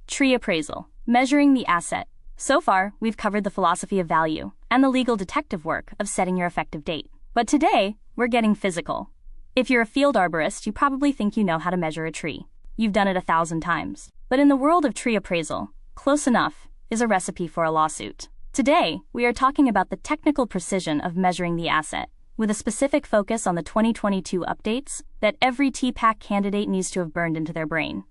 Tree appraisal, measuring the asset. So far, we've covered the philosophy of value and the legal detective work of setting your effective date. But today, we're getting physical. If you're a field arborist, you probably think you know how to measure a tree. You've done it 1,000 times. But in the world of tree appraisal, close enough is a recipe for a lawsuit. Today, we are talking about the technical precision of measuring the asset, with a specific focus on the 2022 updates that every TPAQ candidate needs to have burned into their brain.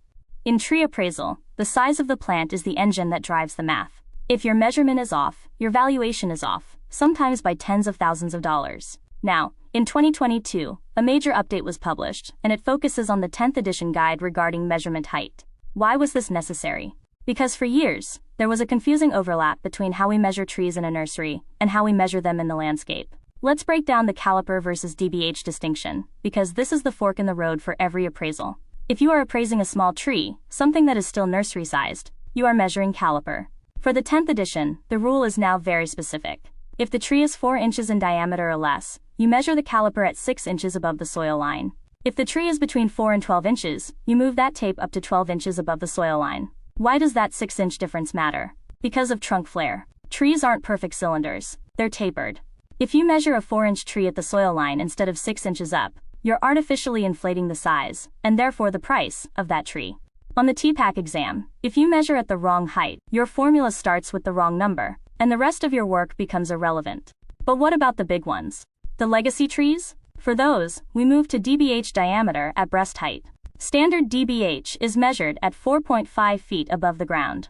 In tree appraisal, the size of the plant is the engine that drives the math. If your measurement is off, your valuation is off, sometimes by tens of thousands of dollars. Now, in 2022, a major update was published, and it focuses on the 10th edition guide regarding measurement height. Why was this necessary? Because for years, there was a confusing overlap between how we measure trees in a nursery and how we measure them in the landscape. Let's break down the caliper versus DBH distinction, because this is the fork in the road for every appraisal. If you are appraising a small tree, something that is still nursery-sized, you are measuring caliper. For the 10th edition, the rule is now very specific. If the tree is 4 inches in diameter or less, you measure the caliper at 6 inches above the soil line. If the tree is between 4 and 12 inches, you move that tape up to 12 inches above the soil line. Why does that 6-inch difference matter? Because of trunk flare. Trees aren't perfect cylinders, they're tapered. If you measure a 4-inch tree at the soil line instead of 6 inches up, you're artificially inflating the size, and therefore the price, of that tree. On the TPAQ exam, if you measure at the wrong height, your formula starts with the wrong number, and the rest of your work becomes irrelevant. But what about the big ones? The legacy trees? For those, we move to DBH diameter at breast height. Standard DBH is measured at 4.5 feet above the ground.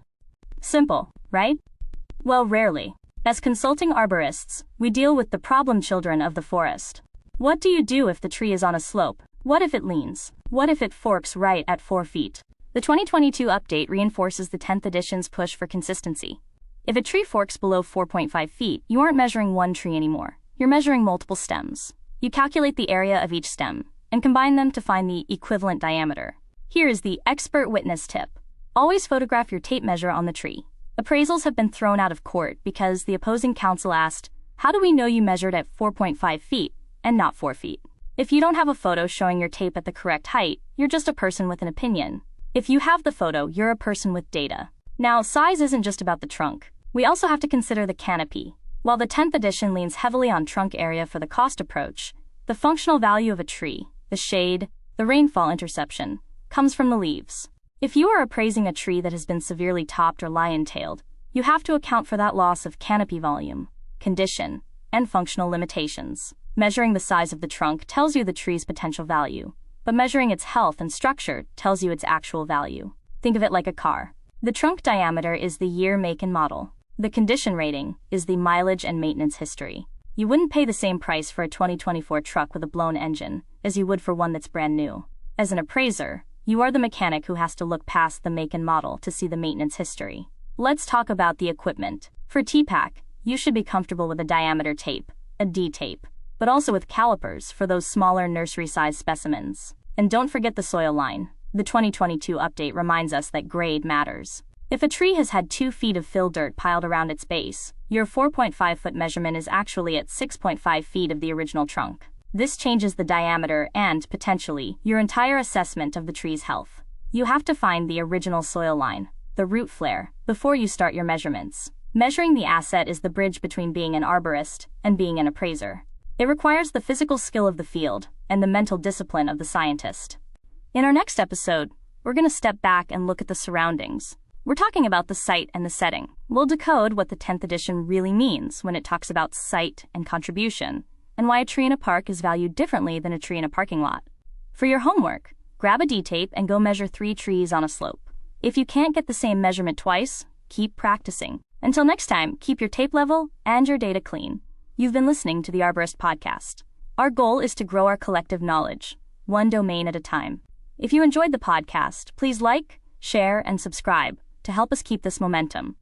Simple, right? Well, rarely. As consulting arborists, we deal with the problem children of the forest. What do you do if the tree is on a slope? What if it leans? What if it forks right at 4 feet? The 2022 update reinforces the 10th edition's push for consistency. If a tree forks below 4.5 feet, you aren't measuring one tree anymore. You're measuring multiple stems. You calculate the area of each stem and combine them to find the equivalent diameter. Here is the expert witness tip. Always photograph your tape measure on the tree. Appraisals have been thrown out of court because the opposing counsel asked, how do we know you measured at 4.5 feet and not 4 feet? If you don't have a photo showing your tape at the correct height, you're just a person with an opinion. If you have the photo, you're a person with data. Now, size isn't just about the trunk. We also have to consider the canopy. While the 10th edition leans heavily on trunk area for the cost approach, the functional value of a tree, the shade, the rainfall interception, comes from the leaves. If you are appraising a tree that has been severely topped or lion-tailed, you have to account for that loss of canopy volume, condition, and functional limitations. Measuring the size of the trunk tells you the tree's potential value, but measuring its health and structure tells you its actual value. Think of it like a car. The trunk diameter is the year, make, and model. The condition rating is the mileage and maintenance history. You wouldn't pay the same price for a 2024 truck with a blown engine as you would for one that's brand new. As an appraiser, you are the mechanic who has to look past the make and model to see the maintenance history. Let's talk about the equipment. For TPAQ, you should be comfortable with a diameter tape, a D tape, but also with calipers for those smaller nursery-sized specimens. And don't forget the soil line. The 2022 update reminds us that grade matters. If a tree has had 2 feet of fill dirt piled around its base, your 4.5-foot measurement is actually at 6.5 feet of the original trunk. This changes the diameter and, potentially, your entire assessment of the tree's health. You have to find the original soil line, the root flare, before you start your measurements. Measuring the asset is the bridge between being an arborist and being an appraiser. It requires the physical skill of the field and the mental discipline of the scientist. In our next episode, we're going to step back and look at the surroundings. We're talking about the site and the setting. We'll decode what the 10th edition really means when it talks about site and contribution, and why a tree in a park is valued differently than a tree in a parking lot. For your homework, grab a D-tape and go measure 3 trees on a slope. If you can't get the same measurement twice, keep practicing. Until next time, keep your tape level and your data clean. You've been listening to the Arborist-podcast. Our goal is to grow our collective knowledge, one domain at a time. If you enjoyed the podcast, please like, share, and subscribe to help us keep this momentum.